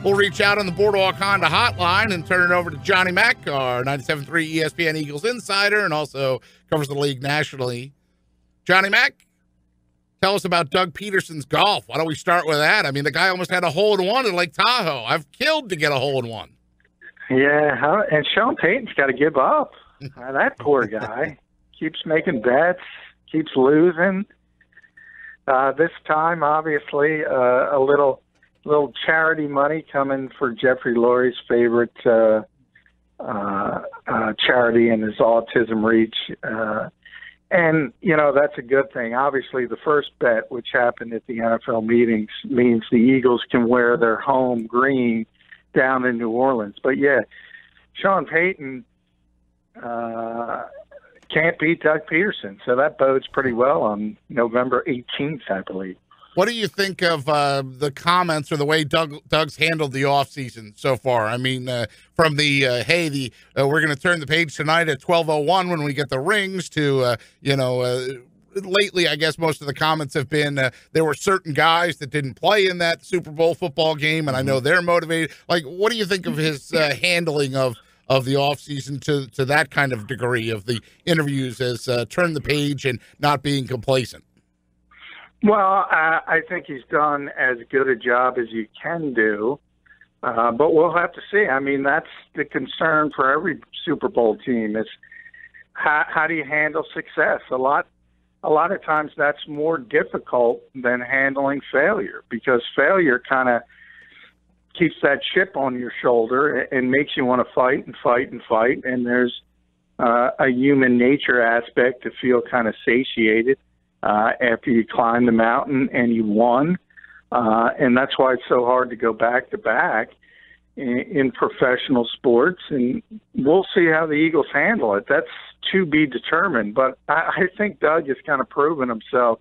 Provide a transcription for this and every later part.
We'll reach out on the Boardwalk Honda hotline and turn it over to Johnny Mack, our 97.3 ESPN Eagles insider, and also covers the league nationally. Johnny Mack, tell us about Doug Peterson's golf. Why don't we start with that? I mean, the guy almost had a hole-in-one in Lake Tahoe. I've killed to get a hole-in-one. Yeah, and Sean Payton's got to give up. That poor guy keeps making bets, keeps losing. This time, obviously, a little charity money coming for Jeffrey Lurie's favorite charity in his autism reach. And, you know, that's a good thing. Obviously, the first bet, which happened at the NFL meetings, means the Eagles can wear their home green down in New Orleans. But, yeah, Sean Payton can't beat Doug Peterson. So that bodes pretty well on November 18th, I believe. What do you think of the comments or the way Doug's handled the offseason so far? I mean, from the, hey, we're going to turn the page tonight at 12:01 when we get the rings to, lately, I guess most of the comments have been there were certain guys that didn't play in that Super Bowl football game, and I know they're motivated. Like, what do you think of his handling of the offseason to that kind of degree of the interviews as turn the page and not being complacent? Well, I think he's done as good a job as you can do, but we'll have to see. I mean, that's the concern for every Super Bowl team is how do you handle success? A lot of times that's more difficult than handling failure because failure kind of keeps that chip on your shoulder and makes you want to fight and fight and fight. And there's a human nature aspect to feel kind of satiated after you climb the mountain and you won. And that's why it's so hard to go back to back in professional sports. And we'll see how the Eagles handle it. That's to be determined. But I think Doug has kind of proven himself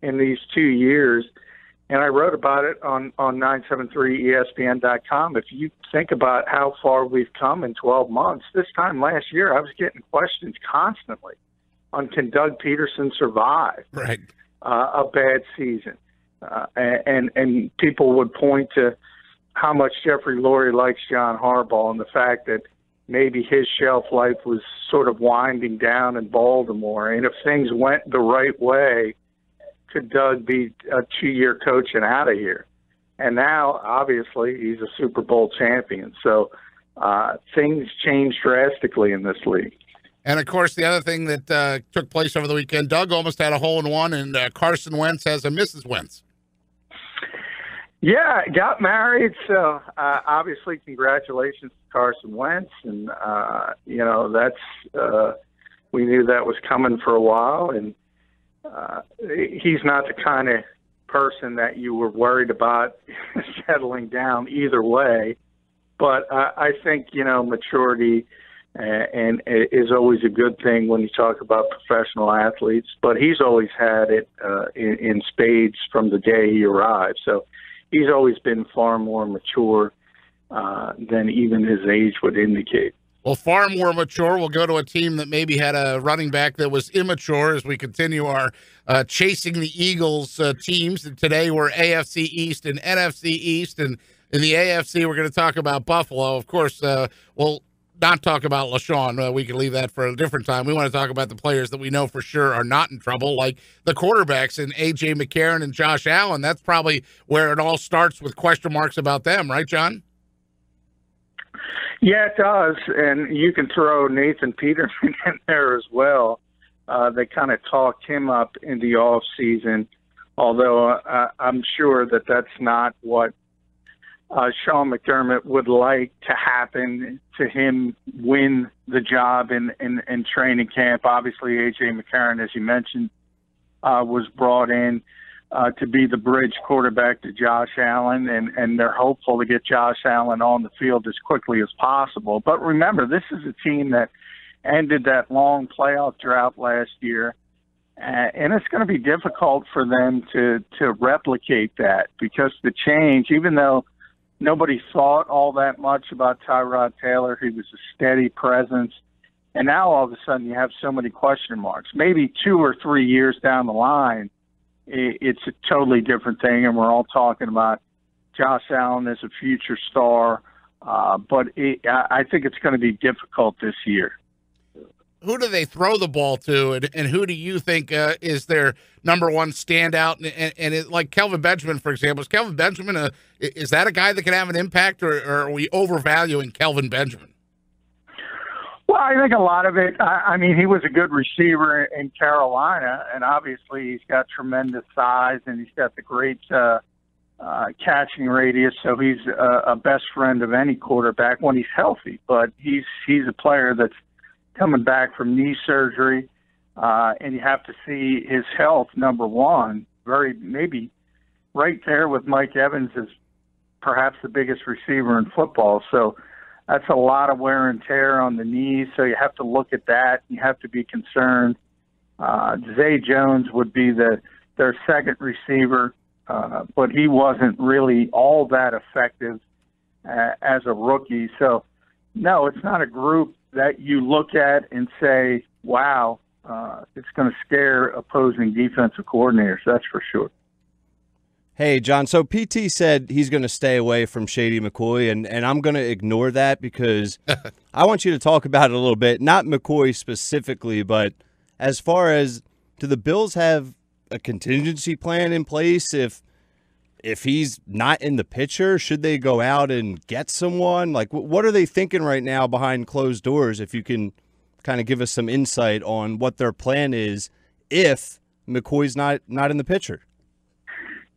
in these 2 years. And I wrote about it on 973ESPN.com. If you think about how far we've come in 12 months, this time last year I was getting questions constantly on can Doug Peterson survive a bad season. And people would point to how much Jeffrey Lurie likes John Harbaugh and the fact that maybe his shelf life was sort of winding down in Baltimore. And if things went the right way, could Doug be a 2-year coach and out of here? And now, obviously, he's a Super Bowl champion. So things changed drastically in this league. And, of course, the other thing that took place over the weekend, Doug almost had a hole-in-one, and Carson Wentz has a Mrs. Wentz. Yeah, got married. So, obviously, congratulations to Carson Wentz. And, that's we knew that was coming for a while. And he's not the kind of person that you were worried about settling down either way. But I think, maturity and is always a good thing when you talk about professional athletes, but he's always had it in spades from the day he arrived. So he's always been far more mature than even his age would indicate. Well, far more mature. We'll go to a team that maybe had a running back that was immature as we continue our chasing the Eagles teams. And today we're AFC East and NFC East. And in the AFC, we're going to talk about Buffalo. Of course, we'll not talk about LaShawn. We can leave that for a different time. We want to talk about the players that we know for sure are not in trouble, like the quarterbacks and A.J. McCarron and Josh Allen. That's probably where it all starts with question marks about them, right, John? Yeah, it does. And you can throw Nathan Peterman in there as well. They kind of talked him up in the off season, although I'm sure that that's not what Sean McDermott would like to happen to him win the job in training camp. Obviously, A.J. McCarron, as you mentioned, was brought in to be the bridge quarterback to Josh Allen, and they're hopeful to get Josh Allen on the field as quickly as possible. But remember, this is a team that ended that long playoff drought last year, and it's going to be difficult for them to replicate that because the change, even though nobody thought all that much about Tyrod Taylor, he was a steady presence, and now all of a sudden you have so many question marks. Maybe 2 or 3 years down the line, it's a totally different thing, and we're all talking about Josh Allen is a future star, but I think it's going to be difficult this year. Who do they throw the ball to, and who do you think is their number one standout? And like Kelvin Benjamin, for example, is Kelvin Benjamin is that a guy that can have an impact, or are we overvaluing Kelvin Benjamin? Well, I think a lot of it, I mean, he was a good receiver in Carolina, and obviously he's got tremendous size, and he's got the great catching radius, so he's a best friend of any quarterback when he's healthy. But he's a player that's coming back from knee surgery, and you have to see his health, number one, maybe right there with Mike Evans as perhaps the biggest receiver in football. So that's a lot of wear and tear on the knees, so you have to look at that. You have to be concerned. Zay Jones would be their second receiver, but he wasn't really all that effective as a rookie. So, no, it's not a group that you look at and say, wow, it's going to scare opposing defensive coordinators, that's for sure. Hey, John, so PT said he's going to stay away from Shady McCoy, and I'm going to ignore that because I want you to talk about it a little bit, not McCoy specifically, but as far as do the Bills have a contingency plan in place if he's not in the picture? Should they go out and get someone? Like, what are they thinking right now behind closed doors, if you can kind of give us some insight on what their plan is if McCoy's not in the picture?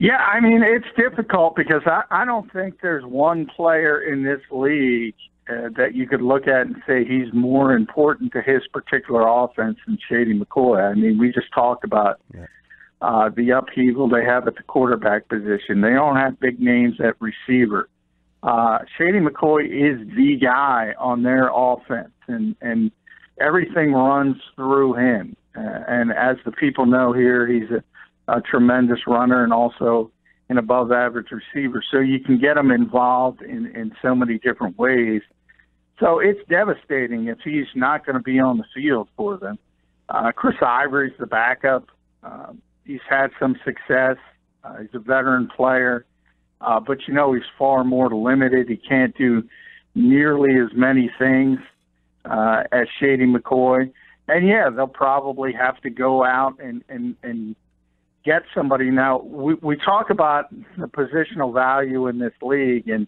Yeah, I mean, it's difficult because I don't think there's one player in this league that you could look at and say he's more important to his particular offense than Shady McCoy. I mean, we just talked about the upheaval they have at the quarterback position. They don't have big names at receiver. Shady McCoy is the guy on their offense, and everything runs through him. And as the people know here, he's a tremendous runner and also an above-average receiver. So you can get him involved in so many different ways. So it's devastating if he's not going to be on the field for them. Chris Ivory's the backup. He's had some success. He's a veteran player. But, he's far more limited. He can't do nearly as many things as Shady McCoy. And, yeah, they'll probably have to go out and get somebody. Now, we talk about the positional value in this league, and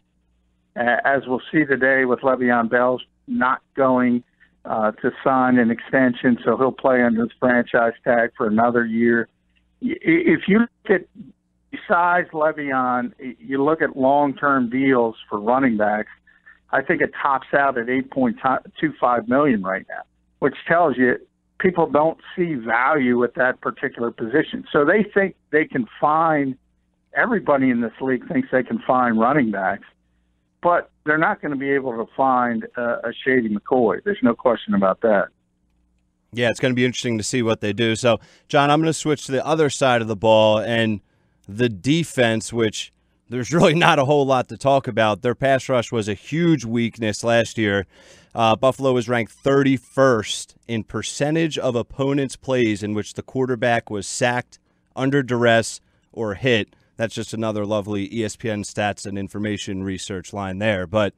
as we'll see today with Le'Veon Bell not going to sign an extension, so he'll play under the franchise tag for another year. If you look at, besides Le'Veon, you look at long-term deals for running backs, I think it tops out at $8.25 million right now, which tells you people don't see value at that particular position. So they think they can find, everybody in this league thinks they can find running backs, but they're not going to be able to find a Shady McCoy. There's no question about that. Yeah, it's going to be interesting to see what they do. So, John, I'm going to switch to the other side of the ball and the defense, which there's really not a whole lot to talk about. Their pass rush was a huge weakness last year. Buffalo was ranked 31st in percentage of opponents' plays in which the quarterback was sacked, under duress, or hit. That's just another lovely ESPN stats and information research line there. But,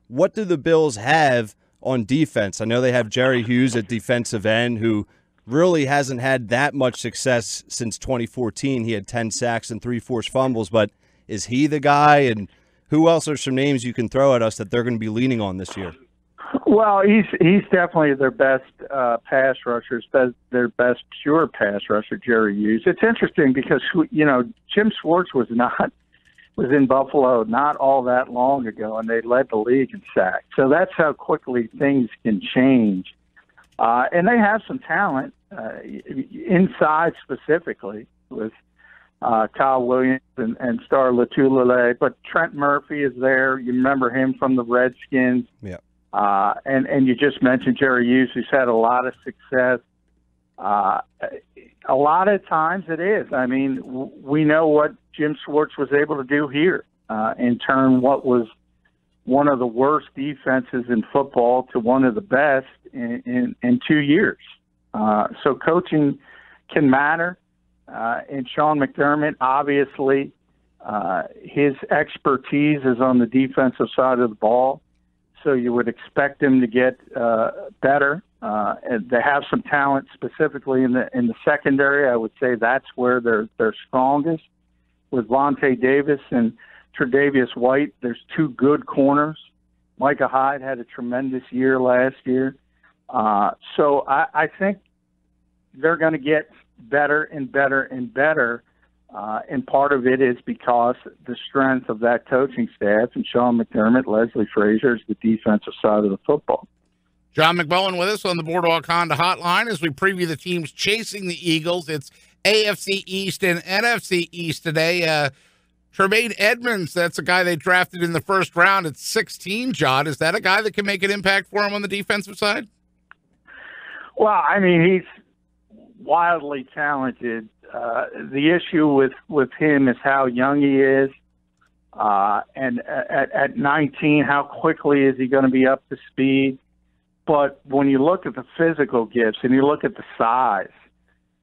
what do the Bills have on defense? I know they have Jerry Hughes at defensive end, who really hasn't had that much success since 2014. He had 10 sacks and 3 forced fumbles, but is he the guy? And who else are some names you can throw at us that they're going to be leaning on this year? Well, he's definitely their best pass rusher, their best pure pass rusher, Jerry Hughes. It's interesting because, Jim Schwartz was in Buffalo not all that long ago, and they led the league in sacks. So that's how quickly things can change. And they have some talent inside specifically with Kyle Williams and Star Latulele, but Trent Murphy is there. You remember him from the Redskins. Yeah. And you just mentioned Jerry Hughes, who's had a lot of success. A lot of times it is. I mean, we know what Jim Schwartz was able to do here and turn what was one of the worst defenses in football to one of the best in 2 years. So coaching can matter. And Sean McDermott obviously His expertise is on the defensive side of the ball, so you would expect him to get better. And they have some talent specifically in the secondary. I would say that's where they're strongest. With Vontae Davis and Tre'Davious White, there's two good corners. Micah Hyde had a tremendous year last year. So I think they're going to get better and better and better. And part of it is because the strength of that coaching staff and Sean McDermott, Leslie Frazier is the defensive side of the football. John McMullen with us on the Boardwalk Honda Hotline as we preview the teams chasing the Eagles. It's AFC East and NFC East today. Tremaine Edmonds, that's a guy they drafted in the first round at 16, John. Is that a guy that can make an impact for him on the defensive side? Well, I mean, he's wildly talented. The issue with him is how young he is. And at 19, how quickly is he going to be up to speed? But when you look at the physical gifts and you look at the size,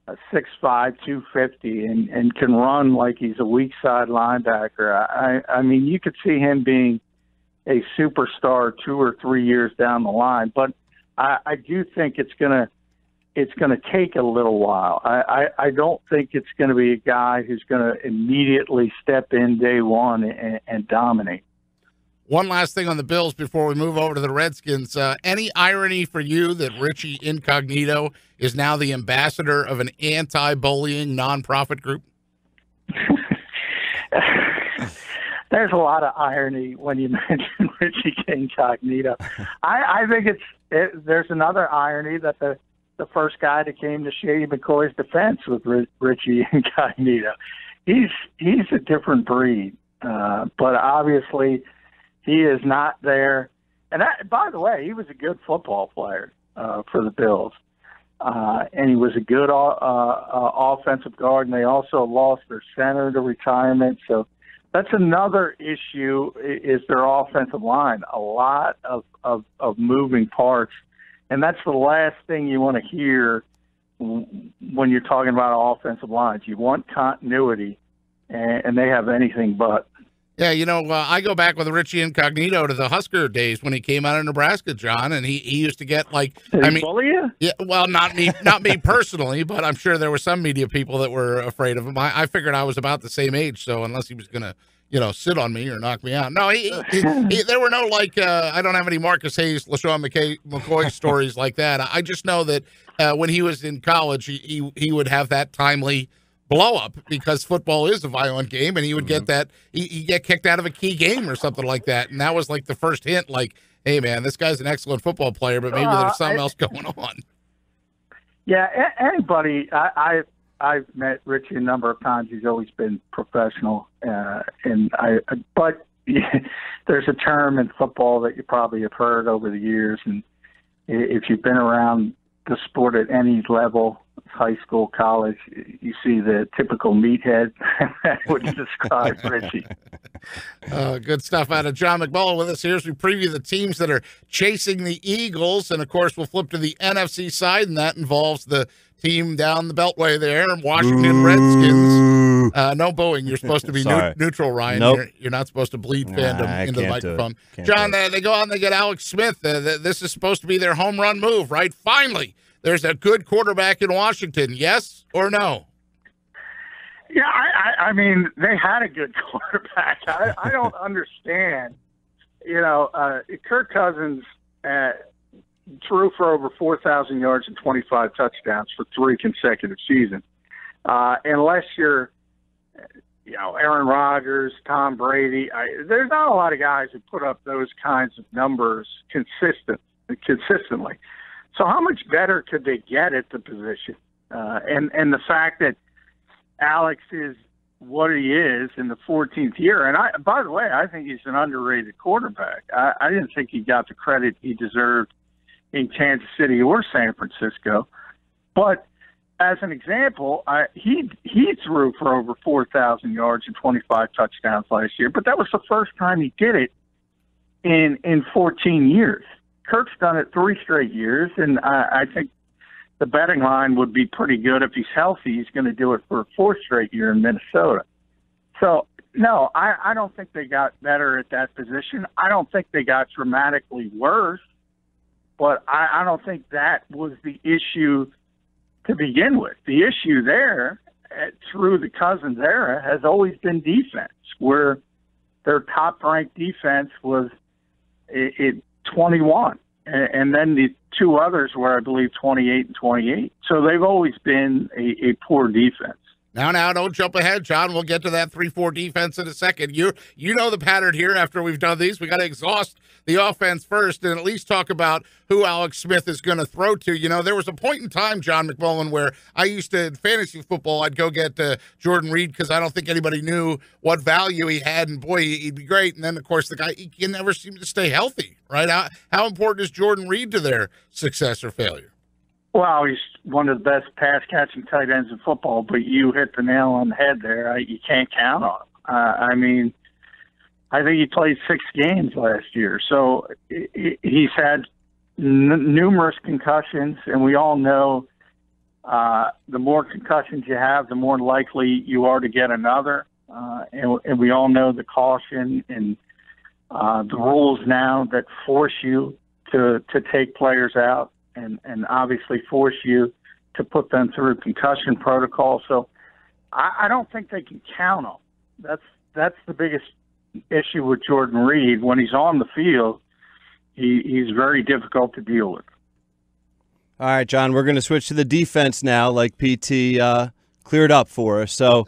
6'5", 250, and can run like he's a weak side linebacker, I mean, you could see him being a superstar 2 or 3 years down the line. But I do think it's gonna take a little while. I don't think it's going to be a guy who's going to immediately step in day one and dominate. One last thing on the Bills before we move over to the Redskins. Any irony for you that Richie Incognito is now the ambassador of an anti-bullying nonprofit group? There's a lot of irony when you mention Richie Incognito. I think there's another irony that the first guy that came to Shady McCoy's defense was Richie Incognito. He's a different breed, but obviously he is not there. And by the way, he was a good football player for the Bills, and he was a good offensive guard. And they also lost their center to retirement, so that's another issue. Is their offensive line? A lot of moving parts. And that's the last thing you want to hear when you're talking about offensive lines. You want continuity, and they have anything but. Yeah, I go back with Richie Incognito to the Husker days when he came out of Nebraska, John, and he used to get bully you? Yeah, well, not me personally, but I'm sure there were some media people that were afraid of him. I figured I was about the same age, so unless he was going to sit on me or knock me out. No, there were no, I don't have any Marcus Hayes, LaShawn McCoy stories like that. I just know that when he was in college, he would have that timely blow up because football is a violent game, and he would get that, he'd get kicked out of a key game or something like that. And that was like the first hint, hey, man, this guy's an excellent football player, but maybe there's something else going on. Yeah, anybody, I've met Richie a number of times. He's always been professional, but there's a term in football that you probably have heard over the years, and if you've been around the sport at any level, high school, college, you see the typical meathead that would describe Richie. Good stuff out of John McMullen with us here as we preview the teams that are chasing the Eagles. And, of course, we'll flip to the NFC side, and that involves the team down the Beltway there, Washington Redskins. No booing. You're supposed to be neutral, Ryan. Nope. You're not supposed to bleed fandom into the microphone. John, they go out and they get Alex Smith. This is supposed to be their home run move, right? Finally, there's a good quarterback in Washington. Yes or no? Yeah, I mean, they had a good quarterback. I don't understand. Kirk Cousins threw for over 4,000 yards and 25 touchdowns for 3 consecutive seasons. Unless you're, Aaron Rodgers, Tom Brady, there's not a lot of guys who put up those kinds of numbers consistently. So how much better could they get at the position? And the fact that Alex is what he is in the 14th year, and by the way, I think he's an underrated quarterback. I didn't think he got the credit he deserved in Kansas City or San Francisco. But as an example, he threw for over 4,000 yards and 25 touchdowns last year, but that was the first time he did it in 14 years. Kirk's done it 3 straight years, and I think the betting line would be pretty good if he's healthy. He's going to do it for a 4th straight year in Minnesota. So No, I don't think they got better at that position. I don't think they got dramatically worse, but I don't think that was the issue to begin with. The issue there through the Cousins era has always been defense, where their top-ranked defense was 21, and then the two others were, I believe, 28 and 28. So they've always been a poor defense. Now, don't jump ahead, John. We'll get to that 3-4 defense in a second. You know the pattern here after we've done these. We got to exhaust the offense first and at least talk about who Alex Smith is going to throw to. You know, there was a point in time, John McMullen, where I used to, in fantasy football, I'd go get Jordan Reed because I don't think anybody knew what value he had, and boy, he'd be great. And then, of course, the guy, he never seemed to stay healthy, right? How important is Jordan Reed to their success or failure? Well, he's one of the best pass-catching tight ends in football, but you hit the nail on the head there. You can't count on him. I mean, I think he played 6 games last year. So he's had numerous concussions, and we all know the more concussions you have, the more likely you are to get another. And we all know the caution and the rules now that force you to take players out. And obviously force you to put them through concussion protocol. So I don't think they can count on. That's the biggest issue with Jordan Reed. When he's on the field, he's very difficult to deal with. All right, John, we're going to switch to the defense now, like PT cleared up for us. So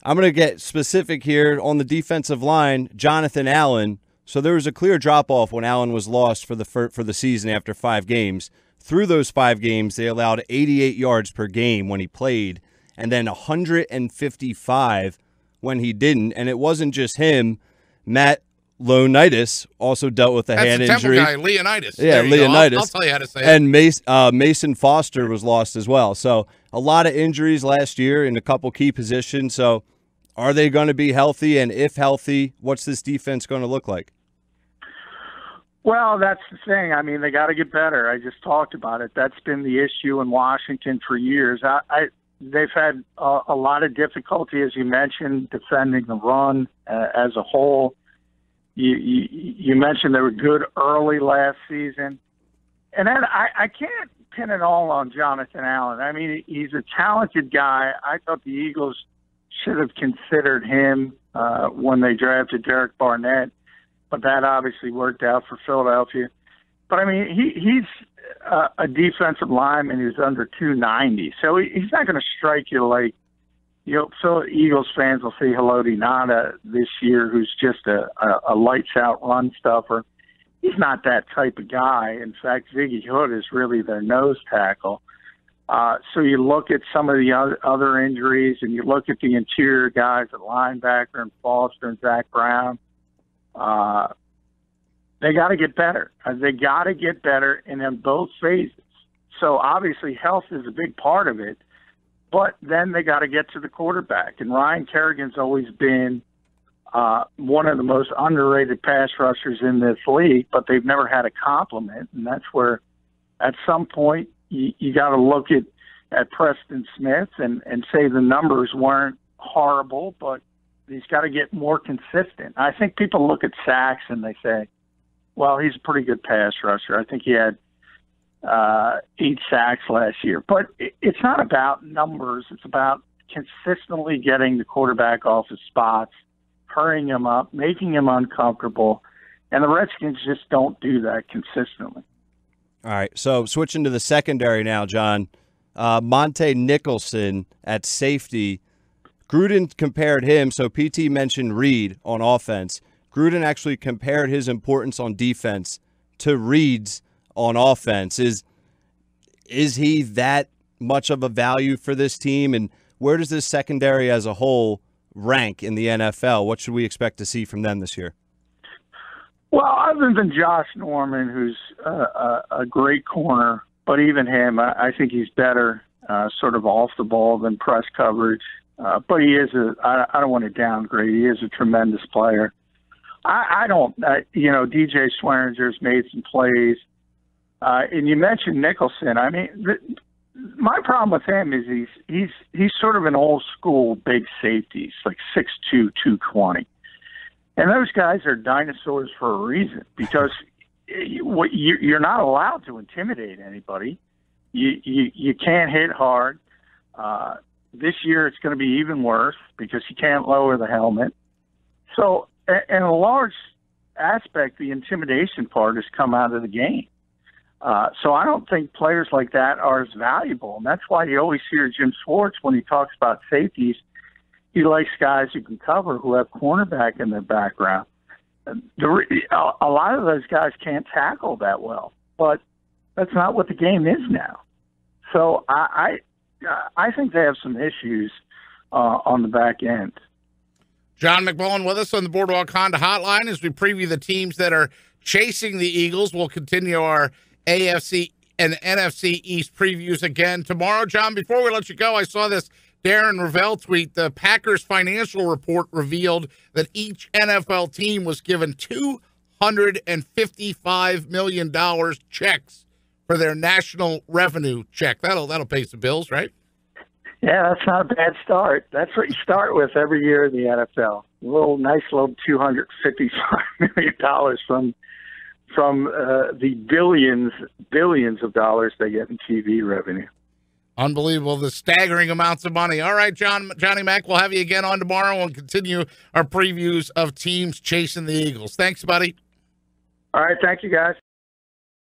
I'm going to get specific here on the defensive line, Jonathan Allen. So there was a clear drop-off when Allen was lost for the season after 5 games. Through those 5 games, they allowed 88 yards per game when he played, and then 155 when he didn't. And it wasn't just him. Matt Leonidas also dealt with a hand injury. That's the Temple guy, Leonidas. Yeah, Leonidas. I'll tell you how to say it. And Mason Foster was lost as well. So a lot of injuries last year in a couple key positions. So are they going to be healthy? And if healthy, what's this defense going to look like? Well, that's the thing. I mean, they got to get better. I just talked about it. That's been the issue in Washington for years. They've had a lot of difficulty, as you mentioned, defending the run as a whole. You mentioned they were good early last season. And then I can't pin it all on Jonathan Allen. I mean, he's a talented guy. I thought the Eagles should have considered him when they drafted Derek Barnett. But that obviously worked out for Philadelphia. But, I mean, he's a defensive lineman who's under 290. So he's not going to strike you like, you know, so Eagles fans will see Haloti Ngata this year, who's just a lights-out run stuffer. He's not that type of guy. In fact, Ziggy Hood is really their nose tackle. So you look at some of the other injuries, and you look at the interior guys at linebacker and Foster and Zach Brown. They got to get better. They got to get better in both phases. So obviously health is a big part of it, but then they got to get to the quarterback. And Ryan Kerrigan's always been one of the most underrated pass rushers in this league, but they've never had a complement. And that's where at some point you got to look at Preston Smith and say the numbers weren't horrible, but he's got to get more consistent. I think people look at sacks and they say, well, he's a pretty good pass rusher. I think he had 8 sacks last year. But it's not about numbers. It's about consistently getting the quarterback off his spots, hurrying him up, making him uncomfortable. And the Redskins just don't do that consistently. All right, so switching to the secondary now, John. Monte Nicholson at safety. Gruden compared him, so PT mentioned Reed on offense. Gruden actually compared his importance on defense to Reed's on offense. Is he that much of a value for this team? And where does this secondary as a whole rank in the NFL? What should we expect to see from them this year? Well, other than Josh Norman, who's a great corner, but even him, I think he's better sort of off the ball than press coverage. But he is I don't want to downgrade. He is a tremendous player. I don't, DJ Swearinger's made some plays. And you mentioned Nicholson. I mean, my problem with him is he's sort of an old school big safety. He's like 6'2", 220. And those guys are dinosaurs for a reason, because you're not allowed to intimidate anybody. You can't hit hard. This year it's going to be even worse because you can't lower the helmet. So, in a large aspect, the intimidation part has come out of the game. So I don't think players like that are as valuable. And that's why you always hear Jim Schwartz, when he talks about safeties, he likes guys who can cover, who have cornerback in their background. A lot of those guys can't tackle that well, but that's not what the game is now. So I think they have some issues on the back end. John McMullen with us on the Boardwalk Honda Hotline as we preview the teams that are chasing the Eagles. We'll continue our AFC and NFC East previews again tomorrow. John, before we let you go, I saw this Darren Ravel tweet. The Packers financial report revealed that each NFL team was given $255 million checks for their national revenue check. That'll pay some bills, right? Yeah, that's not a bad start. That's what you start with every year in the NFL. Nice little $255 million from the billions of dollars they get in TV revenue. Unbelievable, the staggering amounts of money. All right, Johnny Mac, we'll have you again on tomorrow and continue our previews of teams chasing the Eagles. Thanks, buddy. All right, thank you, guys.